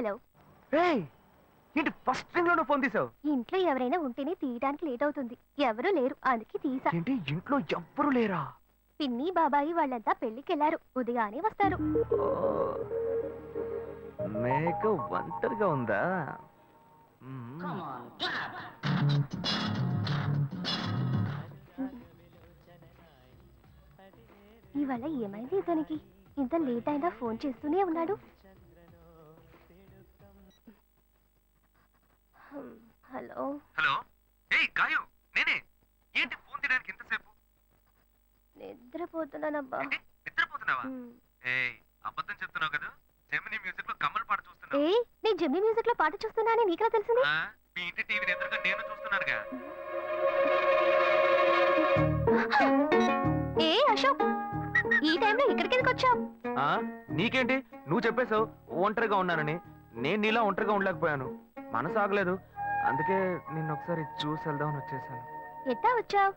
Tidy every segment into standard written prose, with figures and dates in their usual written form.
Hello. ఏంటి first ring లోనే phone తీసావు? ఇంట్లో ఎవరైనా ఉంటేనే తీయడానికి లేట్ అవుతుంది. ఎవరూ లేరు, అందుకే తీసా. ఏంటి ఇంట్లో ఎవ్వరు లేరా? పిన్ని బాబాయి వాళ్ళంతా పెళ్లికెళ్లారు, ఉదయానే వస్తారు. మేక ఒంటరిగా ఉందా? ఇవాళ ఏమైంది ఇతనికి? ఇంత లేట్ అయినా ఫోన్ చేస్తూనే ఉన్నాడు. Hello hello. గాయు నేనే. ఏంటి ఫోన్ తీయడానికి ఇంతసేపు? నిద్రపోతున్నానబ్బా. నిద్రపోతున్నావా? అబద్ధం చెప్తున్నావు కదా. జెమినీ మ్యూజిక్ లో కమల్ పాట చూస్తున్నావు. నేను జెమినీ మ్యూజిక్ లో పాట చూస్తున్నానని నీకెలా తెలిసింది? మీ ఇంటి టీవీని ఎదురుగా నేను చూస్తున్నానుగా. అశోక్, ఈ టైంలో ఇక్కడికి ఎందుకు వచ్చావు? నీకేంటి, నువ్వు చెప్పేశావు ఒంటరిగా ఉన్నానని. నేను నీలా ఒంటరిగా ఉండలేకపోయాను, మనసు ఆగలేదు. అందుకే నిన్ను ఒకసారి చూసి వెళ్దామని వచ్చేసాను. ఎట్టా వచ్చావు?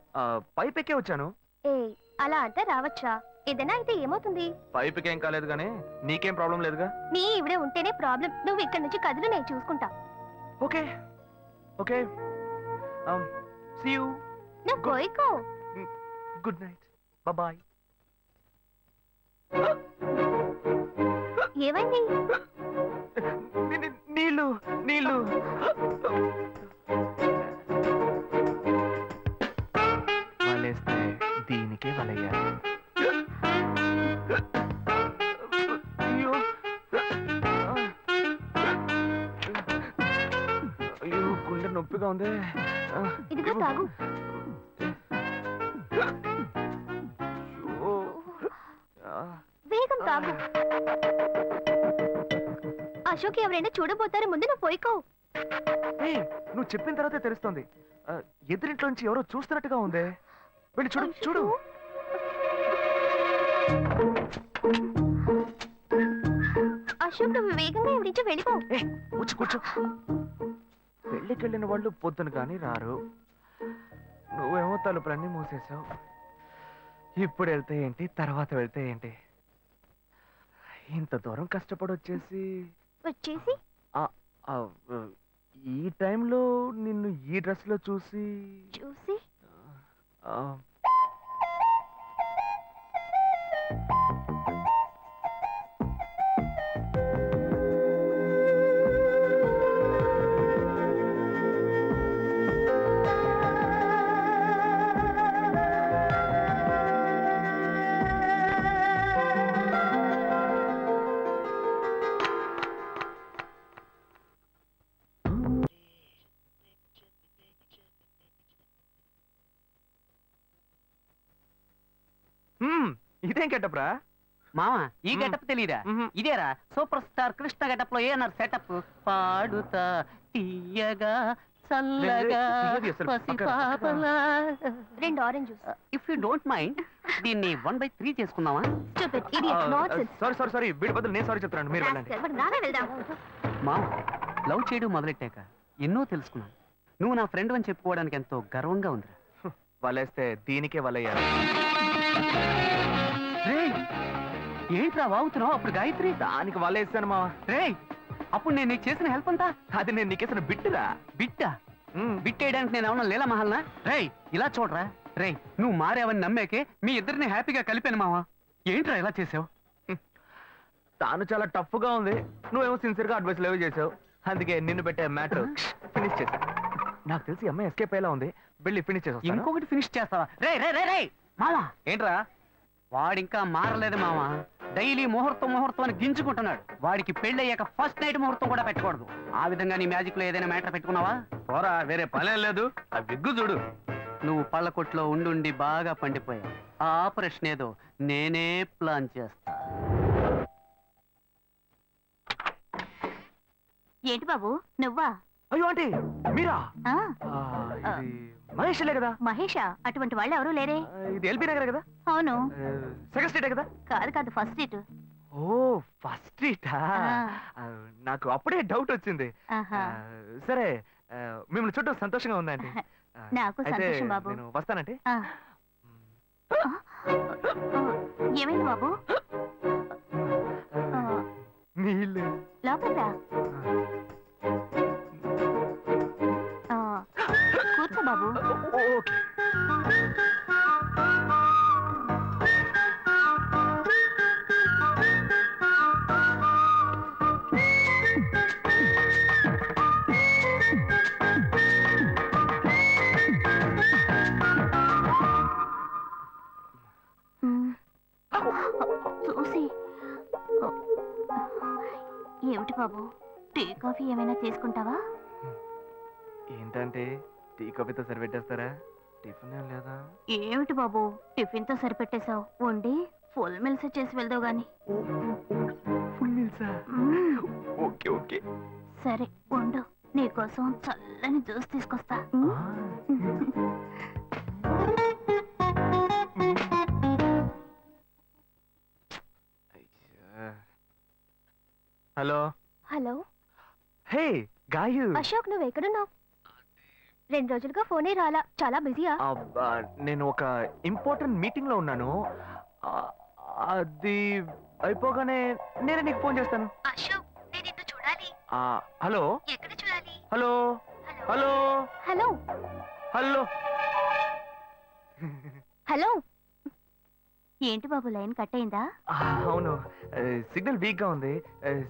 పైపెక్కే వచ్చాను. అలా అంటే రావచ్చా? ఏదైనా అయితే ఏమవుతుంది? పైపుకేం కాలేదు గానీ నీకేం ప్రాబ్లం లేదుగా. నీ ఇవిడే ఉంటేనే ప్రాబ్లం. నువ్వు ఇక్కడి నుంచి కదులు, నేను చూసుకుంటా. Okay okay. See you. నువ్వు కోయికో. Good night. బాయ్. ఏమైంది? నీళ్ళు నీళ్ళు. వలేస్తే దీనికే వలయ్యారు. అయ్యో అయ్యో, గుండె నొప్పిగా ఉంది. ఇదిగో తాగు. వేగం తాగు. అశోక్ ఎవరైనా చూడబోతారు, ముందు నువ్వు పోయికో. నువ్వు చెప్పిన తర్వాతే తెలుస్తోంది. ఎదురింట్లో నుంచి ఎవరో చూస్తున్నట్టుగా ఉంది. వెళ్ళి చూడు చూడు. అశోక్, నువ్వు వేగంగా ఎవరి నుంచి వెళ్ళిపో. కూర్చో కూర్చో. పెళ్ళికెళ్ళిన వాళ్ళు పొద్దున కానీ రారు. నువ్వేమో తలుపులన్నీ మూసేసావు. ఇప్పుడు వెళ్తే ఏంటి, తర్వాత వెళ్తే ఏంటి? ఇంత దూరం కష్టపడి వచ్చేసి ఈ టైంలో నిన్ను ఈ డ్రెస్ లో చూసి ఇదేం గెటప్రా మావా? ఈ గెటప్ తెలీదా? ఇదేరా సూపర్ స్టార్ కృష్ణ గెటప్ లో ఏనారు సెటప్. పాడుతా తీయగా చల్లగా పసిపాపలా. 2 orange juice. If you don't mind దీన్ని 1/3 చేసుకుందామా? సారీ వీడి బదులు నేను సారీ చెప్తున్నాను, మీరు వెళ్ళండి. మావా, లవ్ చేయడం మొదలెట్టాక ఎన్నో తెలుసుకున్నాను. నువ్వు నా ఫ్రెండ్ అని చెప్పుకోవడానికి ఎంతో గర్వంగా ఉందిరా. వలేస్తే దీనికే వలయ్యారు. ఏంట్రా వాగుతున్నావు? అప్పుడు గాయత్రి దానికి వలేస్తాను మా. అప్పుడు నేను నీకు చేసిన హెల్ప్ అంతా అది నేను నీకేసిన బిట్టురా. బిట్టా? బిట్టేయడానికి నేను ఏమన్నా లీలా మహల్నా? ఇలా చూడరా. నువ్వు మారేవని నమ్మేకే మీ ఇద్దరిని హ్యాపీగా కలిపాను మావా. ఏంట్రా ఇలా చేసావు? తాను చాలా టఫ్ గా ఉంది, నువ్వేమో సిన్సియర్ గా అడ్వైస్ లేవు చేసావు. అందుకే నిన్ను పెట్టే మ్యాటర్ ఫినిష్ చేశా. నాకు తెలిసి అమ్మాయి ఎస్కేప్ అయ్యేలా ఉంది, వెళ్ళి ఫినిష్ చేస్తా. ఇంకొకటి ఫినిష్ చేస్తావా? మావా ఏంట్రా? వాడింకా మారలేదు మావా. డైలీ ముహూర్తం అని గింజుకుంటున్నాడు. వాడికి పెళ్ళయ్యాక ఫస్ట్ నైట్ ముహూర్తం కూడా పెట్టకూడదు. ఆ విధంగా నీ మ్యాజిక్ లో ఏదైనా మ్యాటర్ పెట్టుకున్నావా? పోరా, వేరే పనే లేదు. ఆ విగ్గు చూడు. నువ్వు పళ్ళకొట్లో ఉండి బాగా పండిపోయావు. ఆ ఆపరేషన్ ఏదో నేనే ప్లాన్ చేస్తా. ఏంటి బాబు నువ్వా? అయ్యో ఆంటీ మీరా? మహేష్లే కదా? మహేషా? అటువంటి వాళ్ళు ఎవరూ లేరే. ఇది ఎల్బీ నగర్ కదా? అవును. సెకండ్ స్ట్రీట్ కదా? కాదు ఫస్ట్ స్ట్రీట్. ఓ ఫస్ట్ స్ట్రీటా? నాకు అప్పుడే డౌట్ వచ్చింది. సరే, మిమ్మల్ని చుట్టూ సంతోషంగా ఉందండి. నాకు సంతోషం బాబు. నేను వస్తానండి. ఏమైంది బాబు? మీ నీళ్ళు లోపలికి రా కూర్చో బాబు. ఓకే. చూసి ఏమిటి బాబు, టీ కాఫీ ఏమైనా తీసుకుంటావా? ఏంటంటే టీ కాఫీతో సరిపెట్టేస్తారా? టిఫిన్ ఏం లేదా? ఏమిటి బాబు టిఫిన్ తో సరిపెట్టేశావు? వండి ఫుల్ మిల్స్ చేసి వెళ్దావు గాని. ఫుల్ మీల్సా? Okay okay. సరే వండు, నీకోసం చల్లని జ్యూస్ తీసుకొస్తా. హలో హలో హే గాయు. అశోక్, నువ్వు ఎక్కడున్నావు? 2 రోజులుగా ఫోనే రాలా, చాలా బిజీయా? నేను ఒక ఇంపార్టెంట్ మీటింగ్ లో ఉన్నాను. అది అయిపోగానే నేనే నీకు ఫోన్ చేస్తాను. అశోక్, నేను నిన్ను చూడాలి. హలో ఎక్కడ చూడాలి? Hello hello hello hello hello. ఏంటి బాబు లైన్ కట్ అయిందా? అవును, సిగ్నల్ వీక్ గా ఉంది.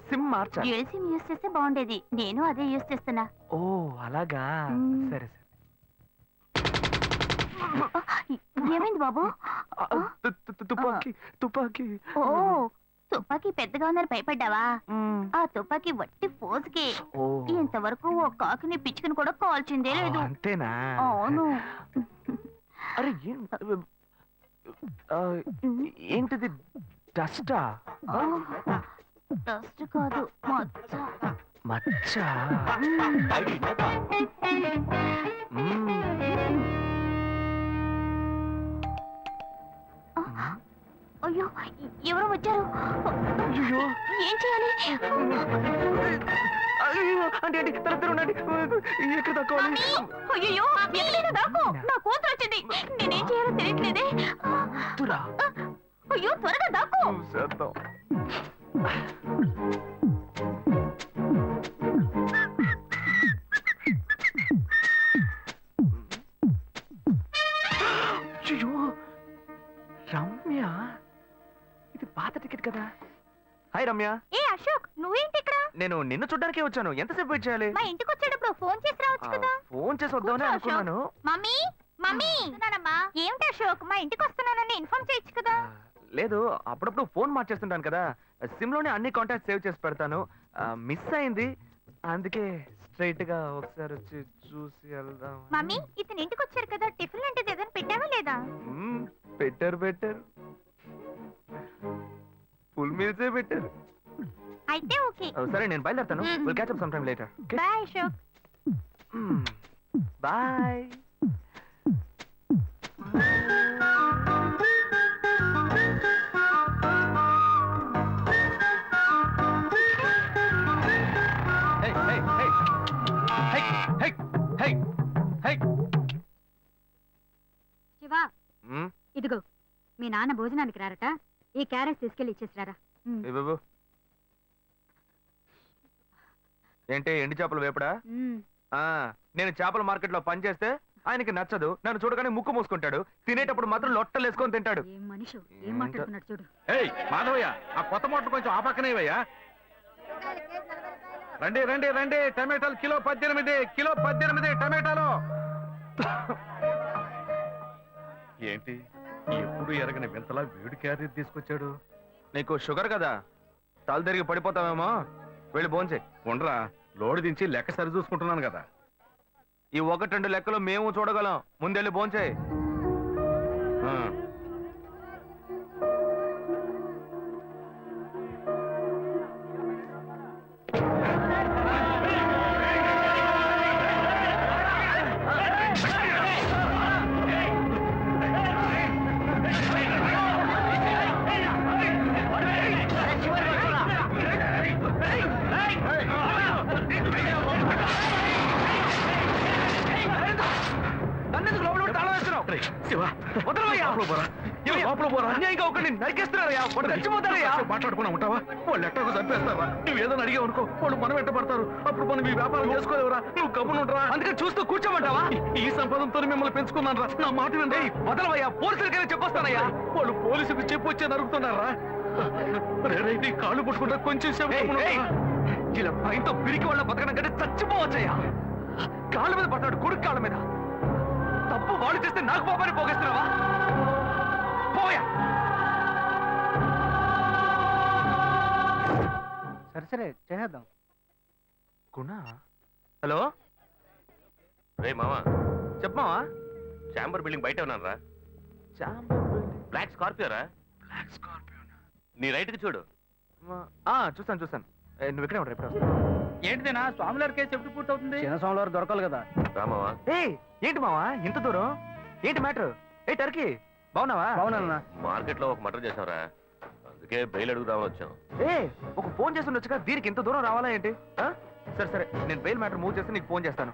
సిమ్ మార్చా. డ్యూయల్ సిమ్ యూస్ చేస్తే బాగుండేది, నేను అదే యూస్ చేస్తున్నా. ఓ అలాగా, సరే సరే. ఏమైంది బాబు? తుపాకీ తుపాకీ. ఓ తుపాకీ పెద్దగా ఉందని భయపడ్డావా? ఆ తుపాకీ వట్టి ఫోజుకే. ఇంతవరకు ఓ కాకిని పిచ్చుకుని కూడా కాల్చిందే లేదు. అంతేనా? అవును. అరే ఏంటిది? డస్టా? డస్ట్ కాదు, మచ్చ. మచ్చ? అయ్యో ఎవరో వచ్చారు. ఏం చేయాలి? అంటే ఎక్కడ తక్కువాలి? అయ్యో ఎక్కడైనా దాక్కో, నా కూతురు వచ్చింది. నేనేం చేయాలో తెలియట్లేదే. అయ్యో త్వరగా దాక్కో. రమ్య, ఇది పాత టికెట్ కదా. హాయ్ రమ్య. ఏ అశోక్, నువ్వేంటి ఇక్కడ? నేను నిన్ను చూడ్డానికే వచ్చాను. ఎంతసేపు వెయిట్ చేయాలి? మా ఇంటికి వచ్చేటప్పుడు ఫోన్ చేసి రావచ్చు కదా. ఫోన్ చేసి వద్దామని అనుకున్నాను. మమ్మీ మమ్మీ, ఏమిటి అశోక్, మా ఇంటికి వస్తున్నానని ఇన్ఫార్మ్ చేయొచ్చు కదా. లేదు, అప్పుడప్పుడు ఫోన్ మార్చేస్తుంటాను కదా. సిమ్ లోనే అన్ని కాంటాక్ట్ సేవ్ చేసి పెడతాను. మిస్ అయింది, అందుకే స్ట్రైట్ గా ఒకసారి వచ్చి చూసి వెళ్దాం. మమ్మీ, ఇతను ఇంటికి వచ్చారు కదా, టిఫిన్ లాంటిది ఏదైనా పెట్టావా లేదా? పెట్టారు పెట్టారు, ఫుల్ మీల్సే పెట్టారు. అయితే ఓకే. సరే నేను బయలుదేరుతాను. Will catch up some time later. Bye Ashok. Bye. Shiva, ఇదిగో మీ నాన్న భోజనానికి రారట, ఈ క్యారెట్ తీసుకెళ్లి ఇచ్చేసిరారా. ఏంటి ఎండి చేపలు వేపడా? నేను చేపల మార్కెట్ లో పనిచేస్తే ఆయనకి నచ్చదు. నన్ను చూడగానే ముక్కు మూసుకుంటాడు. తినేటప్పుడు మాత్రం లొట్టలు వేసుకొని తింటాడు. ఏం మనిషి, ఏం మాట్లాడుతున్నాడు చూడు. మాధవయ్య, ఆ కొత్త మోటార్ కొంచెం ఆపక్కనేవయ్యా. రండి రండి రండి, టమాటాలు కిలో 18, కిలో 18 టమాటాలు. ఏంటి ఎప్పుడు ఎరగని వింతలా వేడి క్యారెట్ తీసుకొచ్చాడు? నీకు షుగర్ కదా, తల తిరిగి పడిపోతావేమో. వెళ్ళి భోంచే. ఉండరా, లోడు దించి లెక్క సరి చూసుకుంటున్నాను కదా. ఈ 1-2 లెక్కలు మేము చూడగలం. ముందెళ్ళి భోంచే. శివ, వదలవయ్యా. లోపల పోరా. అన్యాయంగా ఒకరిని నరికేస్తున్నారయ్యా, వాడు చచ్చిపోతారయ్యా. మాట్లాడుకున్నా ఉంటావా? వాళ్ళు ఎట్టకు చంపేస్తారా? నువ్వు ఏదైనా అడిగావు అనుకో, వాళ్ళు మనం వెంట పడతారు. అప్పుడు మనం ఈ వ్యాపారం చేసుకోలేవురా. నువ్వు గమ్మునుంటరా. అందుకని చూస్తూ కూర్చోమంటావా? ఈ సంపదంతో మిమ్మల్ని పెంచుకున్నాను రా. నా మాట వినండి. వదలవయ్యా, పోలీసులకైనా చెప్పొస్తానయ్యా. వాళ్ళు పోలీసుకు చెప్పి వచ్చే నరుకుతున్నారా? నీ కాళ్ళు పుట్టుకుంటా కొంచెం సేపు ఏయ్, గమ్మునుండరా. ఏయ్, ఇలా భయంతో పిరికి వాళ్ళ బతకడం కంటే చచ్చిపోవచ్చయ్యా. కాళ్ళ మీద పడ్డాడు, కొడుకు కాళ్ళ మీద. తప్పు వాళ్ళు చేస్తే నాకు పాపాన్ని పోగేస్తున్నావా? పోయా. సరే చేద్దాం. గుణ, హలో రే మామా, చెప్పమావా? చాంబర్ బిల్డింగ్ బయట ఉన్నాను రా. బ్లాక్ స్కార్పియో రా. Black Scorpio. నీ రైట్ కి చూడు. చూస్తాను. నువ్వు ఇక్కడే ఉంటావు, ఎప్పుడు వస్తావు? ఏంటిదేనా స్వామివారి కేసు ఎప్పుడు పూర్తవుతుంది? చిన్న స్వామివారు దొరకాలి కదా. రా మావా. ఏంటి మావా ఇంత దూరం? ఏంటి మ్యాటర్? ఏ టర్కీ, బాగున్నావా? బాగున్నా. మార్కెట్ లో ఒక మర్డర్ చేసావురా, అందుకే బెయిల్ అడుగుదామని వచ్చాం. ఒక ఫోన్ చేసి ఉండొచ్చుగా, దీనికి ఇంత దూరం రావాలా ఏంటి? సరే నేను బెయిల్ మ్యాటర్ మూవ్ చేస్తే నీకు ఫోన్ చేస్తాను.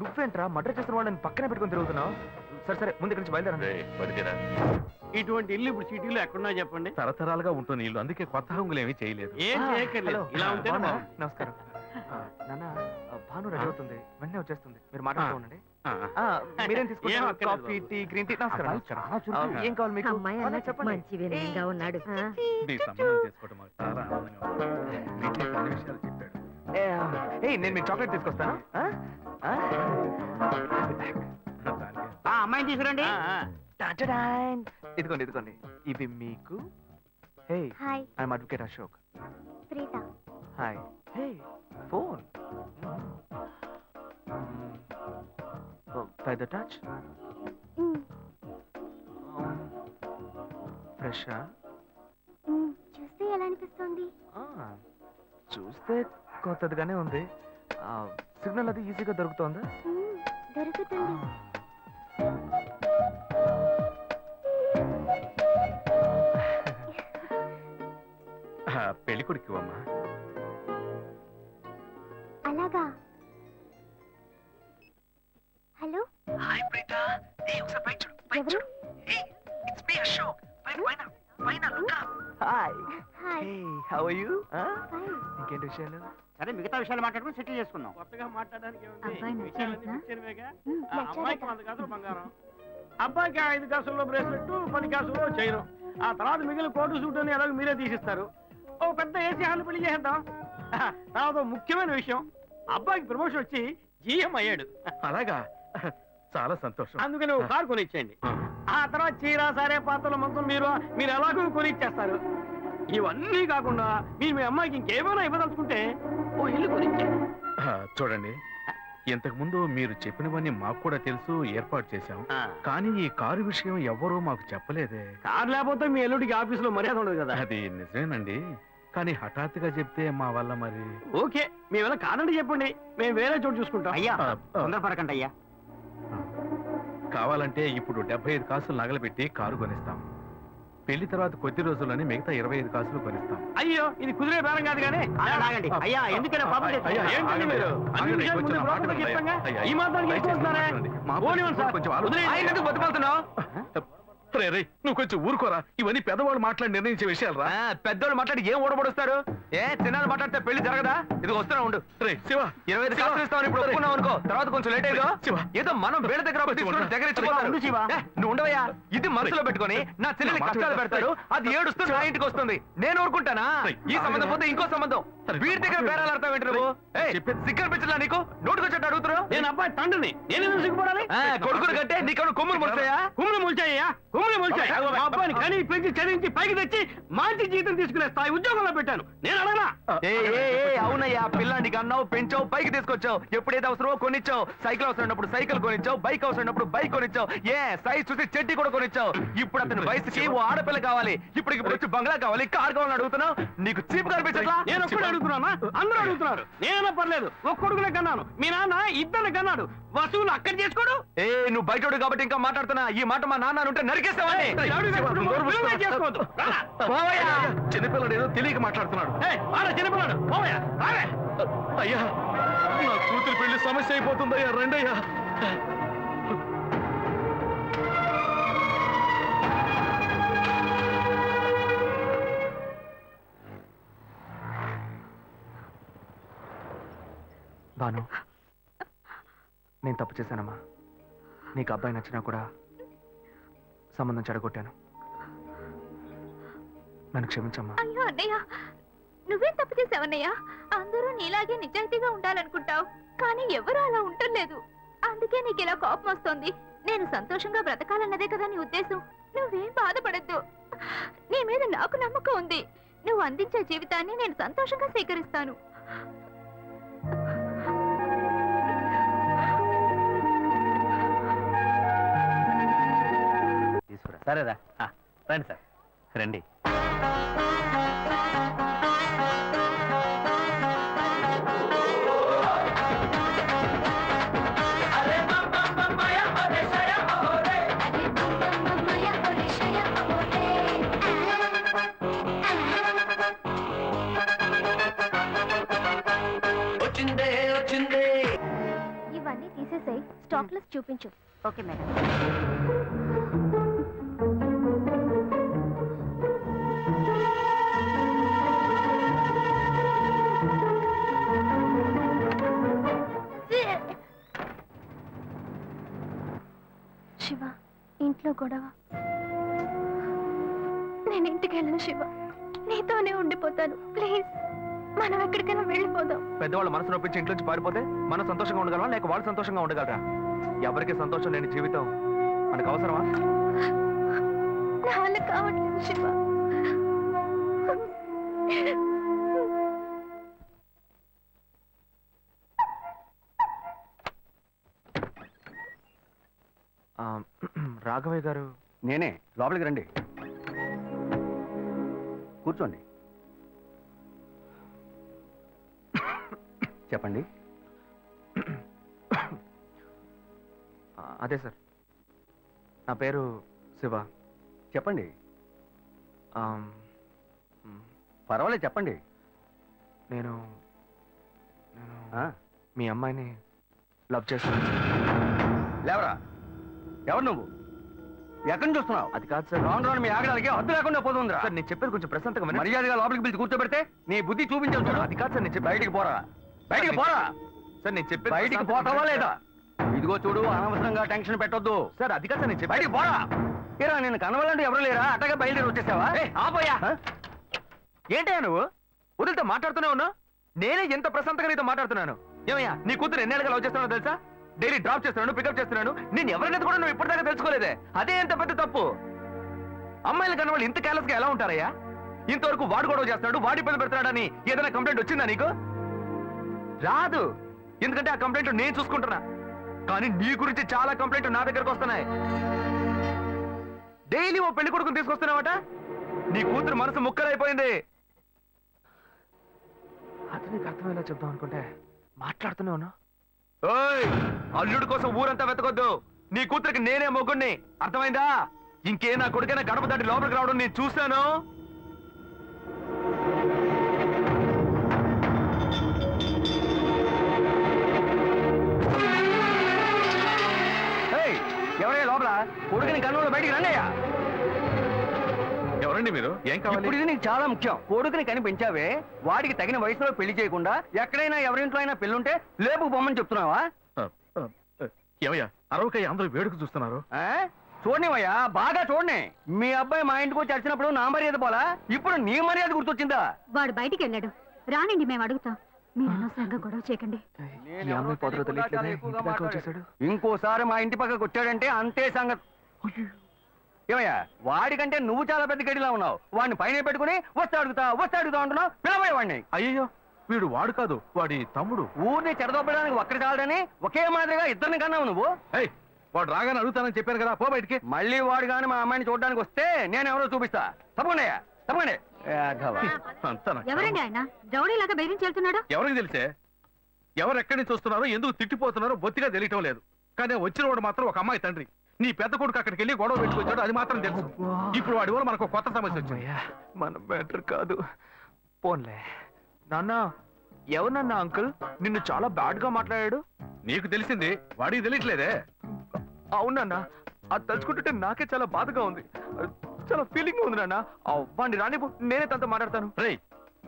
నువ్వేంట్రా మర్డర్ చేసిన వాళ్ళని పక్కనే పెట్టుకొని తిరుగుతున్నావు? సరే ముందు ఇక్కడి నుంచి బయలుదేరండి. రే బడితేరా. ఇటువంటి ఇల్లు ఇప్పుడు సిటీలో ఎక్కడున్నా చెప్పండి. తరతరాలుగా ఉంటుంది ఇల్లు, అందుకే కొత్త హంగులు ఏమీ చేయలేదు. ఏం చేయక్కర్లేదు, ఇలా ఉంటే బాగున్నారా? నమస్కారం. నాన్న, భాను రెడీ అవుతుంది, వెంటనే వచ్చేస్తుంది. మీరు మాట్లాడుకోండి. మీరేం ఏం తీసుకుంటారు? అక్కర్లేదు కాఫీ, టీ, గ్రీన్ టీ? నమస్కారం. ఏం కావాలి మీకు? చెప్పండి. మంచి వినయంగా ఉన్నాడు. నీ సంబంధం చేసుకోవడం మాకు చాలా ఆనందంగా ఉంది. నీకే కొన్ని విషయాలు చెప్పాడు. నేను మీకు చాక్లెట్ తీసుకొస్తాను. అమ్మాయిని తీసుకురండి. టాటాడాన్. ఇదిగోండి ఇవి మీకు. Hey, hi, I'm advocate Ashok. Preetha. Hi. Hey, phone. By the touch. ఫ్రెషా? చూస్తే ఎలా అనిపిస్తుంది? చూస్తే కొత్తదిగానే ఉంది. సిగ్నల్ అది ఈజీగా దొరుకుతోందా? దొరుకుతుంది. పెళ్లి కొడుకు అమ్మా. అలాగా. Hello, hi Preetha. ఒకసారి పైన చూడు, పైన ఎవరు? చూడు. It's me Ashok. పైన look up. Hi. Hi. Hey, how are you? Fine. ఇంకేంటి విషయాలు? సరే మిగతా విషయాలు మాట్లాడుకుని సెటిల్ చేసుకుందాం. కొత్తగా మాట్లాడడానికి ఏముంది? అబ్బాయి నచ్చాడా? విషయాలన్నీ నిశ్చయమేగా. నచ్చాడట. అమ్మాయికి 100 కాసులు బంగారం, అబ్బాయికి 5 కాసుల్లో బ్రేస్లెట్, 10 కాసుల్లో చైన్. ఆ తర్వాత మిగిలిన కోటు సూట్ అని ఎలాగో మీరే తీసిస్తారు. ఓ పెద్ద ఏసీ హాల్ పెళ్లి చేద్దాం. తర్వాత ఓ ముఖ్యమైన విషయం, అబ్బాయికి ప్రమోషన్ వచ్చి జీఎం అయ్యాడు. అలాగా, చాలా సంతోషం. అందుకని ఓ కారు కొనిచ్చేయండి. ఆ తర్వాత చీర సారే పాత్రల మొత్తం మీరు ఎలాగో కొనిచ్చేస్తారు. ఇవన్నీ కాకుండా మీరు మీ అమ్మాయికి ఇంకేమైనా ఇవ్వదలుచుకుంటే ఓ ఇల్లు కొనిచ్చేయండి. చూడండి, ఇంతకు ముందు మీరు చెప్పినవన్నీ మాకు కూడా తెలుసు, ఏర్పాటు చేశాం. కానీ ఈ కారు విషయం ఎవ్వరూ మాకు చెప్పలేదే. కారు లేకపోతే మీ ఎల్లుడికి ఆఫీసులో మర్యాద ఉండదు కదా. అది నిజమేనండి, కానీ హఠాత్తుగా చెప్తే మా వల్ల మరి. ఓకే, మేము ఏమైనా కాదండి చెప్పండి, మేము వేరే చోటు చూసుకుంటాం. అయ్యా ఆ, తొందరపడకండి అయ్యా. కావాలంటే ఇప్పుడు 75 కాసులు నగలు పెట్టి కారు కొనిస్తాం. పెళ్లి తర్వాత కొద్ది రోజుల్లోనే మిగతా 25 కాసులు కొనిస్తాం. అయ్యో, ఇది కుదిరే బేరం కాదు కానీ. ఆగండి. అయ్యా ఎందుకైనా పాపం అయ్యా, చేస్తున్నారు? ఏంటండి ఆగండి. మీరు? అన్ని ఆగండి, విషయాలు కొంచెం ముందు మాట బ్రోకర్కి వినండి. చెప్పంగా, అయ్యా, ఈ మాత్రానికి దయచేసి ఎక్కువస్తున్నారే? మాట వినండి. మా పోనివ్వండి సార్, కొంచెం ఆలోచించండి. వదిలేయండి. ఆయన ఎందుకు బతుకుతున్నావు? రే, నువ్వు కొంచెం ఊరుకోరా. ఇవన్నీ పెద్దవాళ్ళు మాట్లాడి నిర్ణయించే విషయాలు రా. పెద్దోళ్ళు మాట్లాడి ఏం ఓడబడుస్తారు? చిన్నాళ్ళు మాట్లాడితే పెళ్లి జరగదా? ఇది వస్తున్నా ఉండు. రే శివ, 25 కాసులు ఇస్తామని ఇప్పుడు ఒప్పుకున్నావు అనుకో, తర్వాత కొంచెం లేట్ అయ్యో. శివ. ఏదో మనం వేడ దగ్గర అప్పు తీసుకుని దగ్గర ఇచ్చిపోతారు. ఉండు శివ. నువ్వు ఉండవయ్యా. ఇది మనసులో పెట్టుకొని నా చెల్లెలి కష్టాలు పెడతారు, అది ఏడుస్తూ నా ఇంటికి వస్తుంది. నేను ఊరుకుంటానా? ఈ సంబంధం పోతే ఇంకో సంబంధం. వీడి దగ్గర బేరాలు ఆడతావు ఏంటి నువ్వు? సిగ్గర్ పిచ్చలా నీకు? నోటుకొచ్చేట్టు అడుగుతున్నావు. నేను అబ్బాయి తండ్రిని, నేను ఎందుకు సిగ్గుపడాలి? కొడుకులు కంటే నీకు కొమ్ములు ముడతాయా? కుమ్ములు ముల్చాయ్యా, కుమ్ములు ముల్చాయి. మా అబ్బాయిని కని పెంచి చదివించి పైకి తెచ్చి మంచి జీతం తీసుకునే స్థాయి ఉద్యోగంలో పెట్టాను. నేను అడగనా? అవునయ్యా, పిల్ల నీకు అన్నావు, పెంచావు, పైకి తీసుకొచ్చావు. ఎప్పుడైతే అవసరమో కొనిచ్చావు. సైకిల్ అవసరమైనప్పుడు సైకిల్ కొనిచ్చావు, బైక్ అవసరమైనప్పుడు బైక్ కొనిచ్చావు. సైజ్ చూసి చెడ్డి కూడా కొనిచ్చావు. ఇప్పుడు అతని వయసుకి ఓ ఆడపిల్ల కావాలి. ఇప్పుడు వచ్చి బంగ్లా కావాలి, కార్ కావాలని అడుగుతున్నావు. నీకు చీప్ కనిపించట్లా? నేను ఒక్కడే అడుగుతున్నా, అందరూ అడుగుతున్నారు. నేనైనా పర్లేదు, ఒక్క కొడుకునే కన్నాను. మీ నాన్న ఇద్దరిని కన్నాడు. వసూలు అక్కడ చేసుకోడు. నువ్వు బయటోడు కాబట్టి ఇంకా మాట్లాడుతున్నా. ఈ మాట మా నాన్న ఉంటే నరికేస్తావని. చేసుకోవద్దు. చిన్నపిల్లడు ఏదో తెలియక మాట్లాడుతున్నాడు. చిన్నపిల్లాడు పోవయ్యా, రావే. అయ్యా, నా కూతురు పెళ్లి సమస్య అయిపోతుందయ్యా, రండయ్యా. భాను, నేను తప్పు చేశానమ్మా. నీకు అబ్బాయి నచ్చినా కూడా సంబంధం చెడగొట్టాను. నన్ను క్షమించమ్మా. అయ్యో అన్నయ్య, నువ్వేం తప్పు చేసావన్నయ్య? అందరూ నీలాగే నిజాయితీగా ఉండాలనుకుంటావు, కానీ ఎవరు అలా ఉండలేదు. అందుకే నీకు ఇలా కోపం వస్తుంది. నేను సంతోషంగా బ్రతకాలన్నదే కదా నీ ఉద్దేశం. నువ్వేం బాధపడద్దు. నీ మీద నాకు నమ్మకం ఉంది. నువ్వు అందించే జీవితాన్ని నేను సంతోషంగా స్వీకరిస్తాను. తీసుకురా. సరేరా, రండి సార్, రండి. ఇవన్నీ తీసేసాయి, స్టాక్ లిస్ట్ చూపించు. Okay madam. శివ, ఇంట్లో గొడవ. నేను ఇంటికి వెళ్ళను శివ, నీతోనే ఉండిపోతాను. ప్లీజ్, మనం ఎక్కడికైనా వెళ్ళిపోదాం. పెద్దవాళ్ళు మనసు నొప్పించి ఇంట్లోంచి పారిపోతే మనం సంతోషంగా ఉండగలమా, లేక వాళ్ళు సంతోషంగా ఉండగలరా? ఎవరికి సంతోషం లేని జీవితం మనకు అవసరమా? నా వల్ల కావట్లేదు శివ. రాఘవయ్య గారు. నేనే, లోపలికి రండి, కూర్చోండి. చెప్పండి. అదే సార్, నా పేరు శివ. చెప్పండి. ఆమ్, పర్వాలేదు, చెప్పండి. నేను ఆ, మీ అమ్మాయిని లవ్ చేస్తాను. లేవరా, ఎవరు నువ్వు? ఎక్కడి నుంచి చూస్తున్నావు? అది కాదు సార్. రాను రాను మీ ఆగడానికి హద్దు లేకుండా పోతుందిరా. సార్, నేను చెప్పేది కొంచెం ప్రశాంతంగా వినండి. మర్యాదగా లోపలికి పిలిచి కూర్చోబెడితే నీ బుద్ధి చూపించావు చూడు. అది కాదు సార్, నేను చెప్పేది. బయటికి పోరా, బయటికి పోరా. సార్, నేను చెప్పేది బయటికి ప్రశాంతంగా పోతావా వినండి లేదా? సార్. ఇదిగో చూడు, అనవసరంగా టెన్షన్ పెట్టొద్దు. సార్, అది కాదు సార్, నేను చెప్పేది. బయటికి పోరా. ఏరా, నేను కనవాలంటే ఎవరు లేరా? అట్టగా బయలుదేరి వచ్చేసావా? ఆపోయా. ఆ? ఏంటయ్యా నువ్వు వదిలితో మాట్లాడుతూనే ఉన్నా? నేనే ఎంత ప్రశాంతంగా నీతో మాట్లాడుతున్నాను. ఏమయ్యా, నీ కూతురు ఎన్నేళ్ళగా లవ్ చేస్తున్నానో తెలుసా? డైలీ డ్రాప్ చేస్తున్నాను, పికప్ చేస్తున్నాను. నేను ఎవరినైతే కూడా నువ్వు ఇప్పటిదాకా తెలుసుకోలేదే. అదే ఎంత పెద్ద తప్పు. అమ్మాయిలు కన్నా వాళ్ళు ఇంత కేర్లెస్ గా ఎలా ఉంటారయ్యా? ఇంతవరకు వాడు గొడవ చేస్తున్నాడు, వాడి పని పెడుతున్నాడని ఏదైనా కంప్లైంట్ వచ్చిందా నీకు? రాదు, ఎందుకంటే ఆ కంప్లైంట్ నేను చూసుకుంటున్నా. కానీ నీ గురించి చాలా కంప్లైంట్ నా దగ్గరకు వస్తున్నాయి. డైలీ ఓ పెళ్లి కొడుకుని తీసుకొస్తున్నావట. నీ కూతురు మనసు ముక్కలైపోయింది. అది నీకు అర్థమయ్యేలా చెప్దాం అనుకుంటే మాట్లాడుతూనే ఉన్నా. ఓయ్, అల్లుడు కోసం ఊరంతా వెతకొద్దు. నీ కూతురికి నేనే మొగ్గుణ్ణి, అర్థమైందా? ఇంకే నా కొడుకైనా గడప దాటి లోపలికి రావడం నేను చూశాను. ఎవరయ్యా లోపల? కొడుకుని కన్నులో బయటికి రండియ్యా. ఎవరండి మీరు? ఏం కావాలి? ఇప్పుడు ఇది నీకు చాలా ముఖ్యం. కొడుకుని కని పెంచావే, వాడికి తగిన వయసులో పెళ్లి చేయకుండా ఎక్కడైనా ఎవరింట్లో అయినా పెళ్ళుంటే లేపుకు పొమ్మని చెప్తున్నావా? ఏమయ్యా, అరవకయ్య అందరూ వేడుక చూస్తున్నారు. చూడనివయ్యా, బాగా చూడని. మీ అబ్బాయి మా ఇంటికి వచ్చి వచ్చినప్పుడు నా మర్యాద పోలా, ఇప్పుడు నీ మర్యాద గుర్తొచ్చిందా? వాడు బయటికి వెళ్ళాడు, రానండి, మేము అడుగుతాం. మీరు అనవసరంగా గొడవ చేయకండి. ఈ అమ్మాయి పొదలో తెలియట్లేదే, ఇంటి దాకా వచ్చేసాడు. ఇంకోసారి మా ఇంటి పక్కకు వచ్చాడంటే అంతే సంగతి. ఏమయ్యా, వాడికంటే నువ్వు చాలా పెద్ద గడిలా ఉన్నావు. వాడిని పైన పెట్టుకుని వస్తే అడుగుతా అంటున్నావు. పిలవయ్య వాడిని. అయ్యో, వీడు వాడు కాదు, వాడి తమ్ముడు. ఊరిని చెడదొబ్బడానికి ఒక్కడి చాలడని ఒకే మాదిరిగా ఇద్దరిని కన్నావు నువ్వు. ఏయ్, వాడు రాగానే అడుగుతానని చెప్పాను కదా, పో బయటికి. మళ్ళీ వాడు గాని మా అమ్మాయిని చూడడానికి వస్తే నేను ఎవరో చూపిస్తా. తప్పకుండా తప్పకుండా. అంతా నాకు ఎవరండి ఆయన? రౌడీలాగా బెదిరించి వెళ్తున్నాడు. ఎవరికి తెలిసే? ఎవరు ఎక్కడి నుంచి వస్తున్నారో, ఎందుకు తిట్టిపోతున్నారో బొత్తిగా తెలియటం లేదు. కానీ వచ్చిన వాడు మాత్రం ఒక అమ్మాయి తండ్రి. నీ పెద్ద కొడుకు అక్కడికి వెళ్ళి గొడవ పెట్టుకొచ్చాడు, అది మాత్రం తెలుసు. ఇప్పుడు వాడి వల్ల మనకు కొత్త సమస్య వచ్చింది. మన బెటర్ కాదు. పోన్లే నాన్న. ఎవరన్నా అంకుల్ నిన్ను చాలా బ్యాడ్ గా మాట్లాడాడు? నీకు తెలిసింది, వాడికి తెలియట్లేదే. అవునన్నా, అది తలుచుకుంటుంటే నాకే చాలా బాధగా ఉంది. చాలా ఫీలింగ్ ఉంది నాన్న. వాడిని రానిపో, నేనే తనతో మాట్లాడతాను. రేయ్,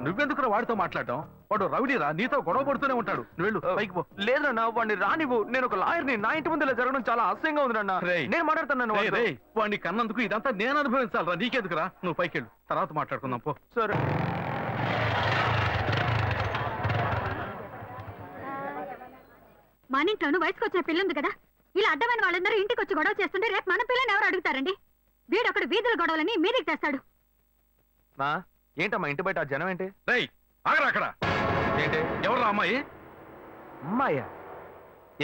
నువ్వెందుకు వాడితో మాట్లాడటం? వాడు రౌడీరా, నీతో గొడవ పడుతూనే ఉంటాడు. నువ్వు వెళ్ళు, పైకి పో. లేదన్నా వాడిని రానివ్వు. నేను ఒక లాయర్ని. నా ఇంటి ముందు ఇలా జరగడం చాలా అసహ్యంగా ఉంది నాన్న. రేయ్. నేను మాట్లాడుతున్నాను రేయ్, రేయ్, వాడిని కన్నందుకు ఇదంతా నేను అనుభవించాలరా, నీకెందుకురా? నువ్వు పైకి వెళ్ళు, తర్వాత మాట్లాడుకుందాం పో. సరే. మన ఇంట్లోనూ వయసుకు వచ్చిన పిల్ల ఉంది కదా, ఇలా అడ్డమైన వాళ్ళందరూ ఇంటికి వచ్చి గొడవ చేస్తుంటే రేపు మన పిల్లని ఎవరు అడుగుతారండి? వీడొకడు వీధుల గొడవలని మీదికి తెస్తాడు. మా ఏంటమ్మా ఇంటి బయట ఆ జనం ఏంటి? రేయ్, ఆగరా అక్కడ. ఏంటి? ఎవరు అమ్మాయి? అమ్మాయ్యా?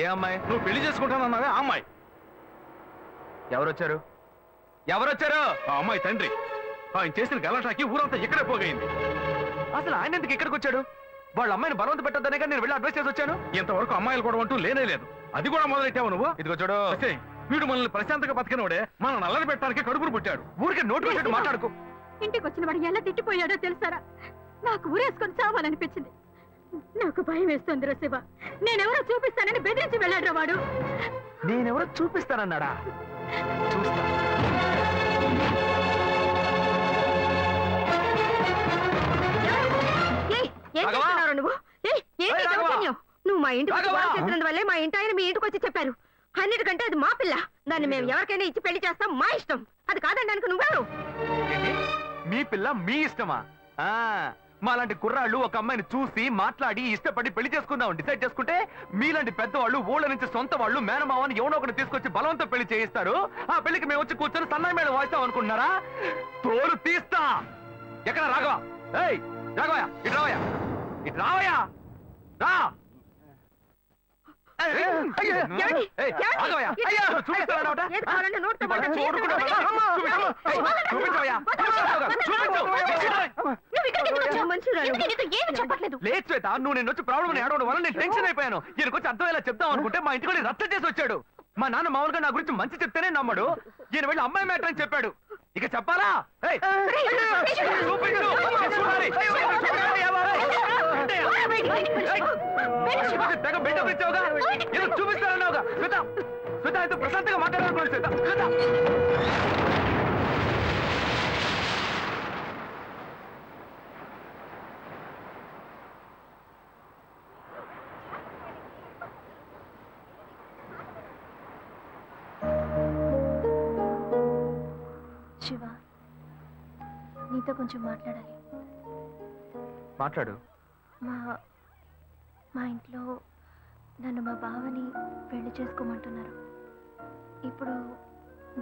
ఏ అమ్మాయి? నువ్వు పెళ్లి చేసుకుంటానన్నావే ఆ అమ్మాయి. ఎవరొచ్చారు? ఎవరొచ్చారు? ఆ అమ్మాయి తండ్రి. ఆయన చేసిన గలాటాకి ఊరంతా ఇక్కడే పోగైంది. అసలు ఆయన ఎందుకు ఇక్కడికి వచ్చాడు? వాళ్ళ అమ్మాయిని బలవంత పెట్టద్దనే నేను వెళ్ళి అడ్వైస్ చేసి వచ్చాను. ఇంతవరకు అమ్మాయిలు కూడా అంటూ లేనే లేదు. అది కూడా మొదలెట్టావు నువ్వు. ఇదిగో చూడు, ఒసేయ్, వీడు మనల్ని ప్రశాంతంగా బతికినోడే మన నల్లని పెట్టడానికి కడుపును పుట్టాడు. ఊరికే నోటు పెట్టట్టు మాట్లాడుకో. ఇంటికి వచ్చిన వాడు ఎలా తిట్టిపోయాడో తెలుసారా? నాకు ఊరేసుకొని చావాలనిపించింది. నాకు భయం వేస్తుంది శివ. నేనెవరో చూపిస్తానని బెదిరించి వెళ్ళాడు వాడు. నేనెవరో చూపిస్తానన్నాడా? చూస్తా. నువ్వు నువ్వు మా ఇంటికి చేసినందువల్లే మా ఇంటి ఆయన మీ ఇంటికి వచ్చి చెప్పారు. అన్నిటికంటే అది మా పిల్ల. దాన్ని మేము ఎవరికైనా ఇచ్చి పెళ్లి చేస్తాం, మా ఇష్టం. అది కాదనడానికి నువ్వెవరు? మీ పిల్ల మీ ఇష్టమా? మాలాంటి కుర్రాళ్ళు ఒక అమ్మాయిని చూసి మాట్లాడి ఇష్టపడి పెళ్లి చేసుకుందాం డిసైడ్ చేసుకుంటే, మీలాంటి పెద్దవాళ్ళు ఊళ్ళ నుంచి సొంత వాళ్ళు మేనమావని ఎవడో ఒకటి తీసుకొచ్చి బలవంతం పెళ్లి చేయిస్తారు. ఆ పెళ్లికి మేము వచ్చి కూర్చొని సన్నాయి మేడం వాయిస్తాం అనుకుంటున్నారా? తోలు తీస్తా. ఎక్కడ రాఘవ? ఏయ్ రాఘవయ్య, ఇటు రావయ్యా, ఇటు రావయ్యా, రా. లేదు శ్వేత, నువ్వు నేను వచ్చి ప్రాబ్లం ఏడవడం వల్ల నేను టెన్షన్ అయిపోయాను. ఈయనకొచ్చి అర్థమయ్యేలా చెప్దాం అనుకుంటే మా ఇంటికి రచ్చ చేసి వచ్చాడు. మా నాన్న మామూలుగా నా గురించి మంచి చెప్తేనే నమ్మడు. ఈయన వెళ్ళి అమ్మాయి మ్యాటర్ అని చెప్పాడు. ఇక చెప్పాలా? చూపిస్తానన్నావుగా శ్వేత. శ్వేత అయితే ప్రశాంతంగా మాట్లాడాలనుకున్నాను శ్వేత. శ్వేత శివ, నీతో కొంచెం మాట్లాడాలి. మాట్లాడు. మా ఇంట్లో నన్ను మా బావని పెళ్లి చేసుకోమంటున్నారు. ఇప్పుడు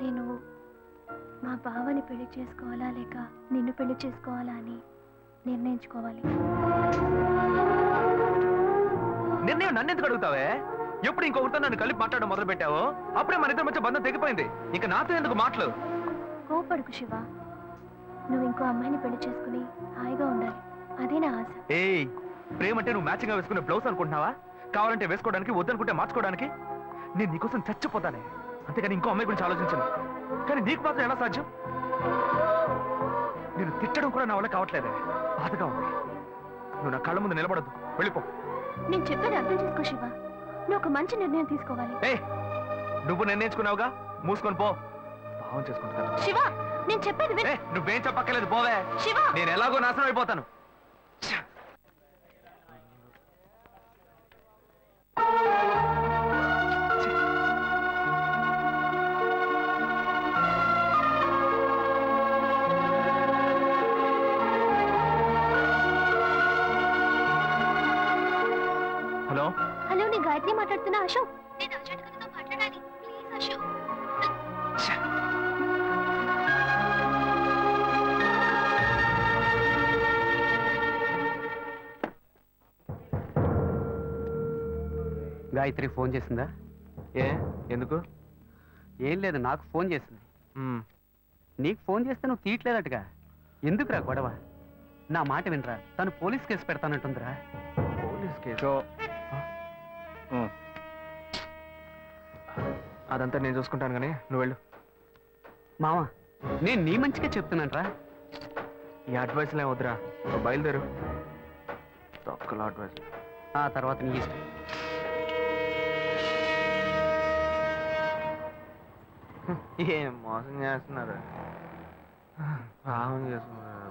నేను మా బావని పెళ్లి చేసుకోవాలా లేక నిన్ను పెళ్లి చేసుకోవాలా అని నిర్ణయించుకోవాలి. నిర్ణయం నన్ను ఎందుకు అడుగుతావే? ఎప్పుడు ఇంకొకరితో నన్ను కలిపి మాట్లాడడం మొదలు పెట్టావో అప్పుడే మన ఇద్దరి మధ్య బంధం తెగిపోయింది. ఇంకా నాతో ఎందుకు మాటలు? కోపడుకు శివ. నువ్వు ఇంకో అమ్మాయిని పెళ్లి చేసుకుని హాయిగా ఉండాలి, అదే నా ఆశ. ఏయ్, ప్రేమ అంటే నువ్వు మ్యాచింగ్ గా వేసుకునే బ్లౌజ్ అనుకుంటున్నావా? కావాలంటే వేసుకోవడానికి, వద్దనుకుంటే మార్చుకోవడానికి. నేను నీకోసం చచ్చిపోతానే, అంతేగాని ఇంకో అమ్మాయి గురించి ఆలోచించను. కానీ నీకు మాత్రం ఎలా సాధ్యం? నేను తిట్టడం కూడా నా వల్ల కావట్లేదే, బాధగా ఉంది. నువ్వు నా కళ్ళ ముందు నిలబడద్దు, వెళ్ళిపో. నేను చెప్పేది అర్థం చేసుకో శివ. నువ్వు ఒక మంచి నిర్ణయం తీసుకోవాలి. ఏ, నువ్వు నిర్ణయించుకున్నావుగా, మూసుకొని పో. భావం చేసుకుంటా. శివ, నేను చెప్పేది విను. నువ్వేం చెప్పక్కర్లేదు, పోవే. శివ, నేను ఎలాగో నాశనం అయిపోతాను. హలో హలో, నేను గాయత్రి మాట్లాడుతున్నా. అశోక్, నేను అర్జెంట్ గా నీతో మాట్లాడాలి, ప్లీజ్ అశోక్. గాయత్రి ఫోన్ చేసిందా? ఏ ఎందుకు? ఏం లేదు, నాకు ఫోన్ చేసింది. నీకు ఫోన్ చేస్తే నువ్వు తీయట్లేదటగా. ఎందుకురా గొడవ? నా మాట వినరా, తను పోలీస్ కేసు పెడతానంటుందిరా. Police case? అదంతా నేను చూసుకుంటాను కానీ నువ్వు వెళ్ళు. మావా, నేను నీ మంచిగా చెప్తున్నానరా. ఈ అడ్వైస్లే వద్దురా, నువ్వు బయలుదేరు. తొక్కల అడ్వైస్. ఆ తర్వాత నీ ఇష్టం. ఏం మోసం చేస్తున్నారు, భావం చేస్తున్నారు.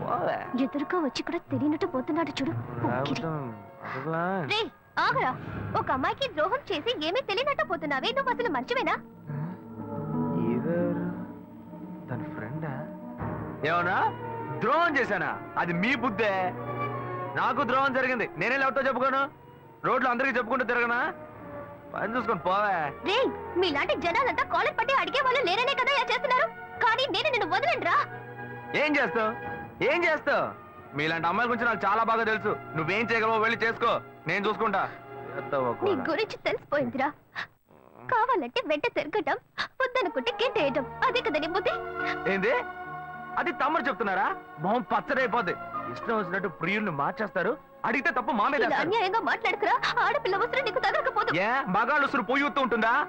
పోవే. ఎదురుగా వచ్చి కూడా తెలియనట్టు పోతున్నాడు చూడు పోకిరి. రే ఆగరా, ఒక అమ్మాయికి ద్రోహం చేసి ఏమీ తెలియనట్టు పోతున్నావే, నువ్వు అసలు మర్చివేనా? ఇదెవరు? తన ఫ్రెండా? ఏమన్నా ద్రోహం చేశానా? అది మీ బుద్ధే. నాకు ద్రోహం జరిగింది, నేనే ఎవరితో చెప్పుకోను? రోడ్లు అందరికీ చెప్పుకుంటూ తిరగనా? పని చూసుకొని పోవే. రే మీలాంటి జనాలంతా కాలర్ పట్టి అడిగే వాళ్ళు లేరనే కదా ఇలా చేస్తున్నారు, కానీ నేను నిన్ను వదలండిరా. ఏం చేస్తావు? ఏం చేస్తావు? మీలాంటి అమ్మాయిల గురించి నాకు చాలా బాగా తెలుసు. నువ్వేం చేయగలవో వెళ్ళి చేసుకో, నేను చూసుకుంటా. నీ గురించి తెలిసిపోయిందిరా. కావాలంటే వెంట తిరగటం, వద్దనుకుంటే గెంటేయటం, అదే కదా నీ బుద్ధి. ఏంది? అది తమ్ముడు చెప్తున్నారా? మొహం పచ్చడైపోద్ది. ఇష్టం వచ్చినట్టు ప్రియుల్ని మార్చేస్తారు. అడిగితే తప్పు మా మీద ఇలా వేస్తారు. అన్యాయంగా మాట్లాడుకురా, ఆడపిల్ల వస్త్రం నీకు తగలకపోదు. ఏ మగాళ్ళు పోయి ఉంటుందా?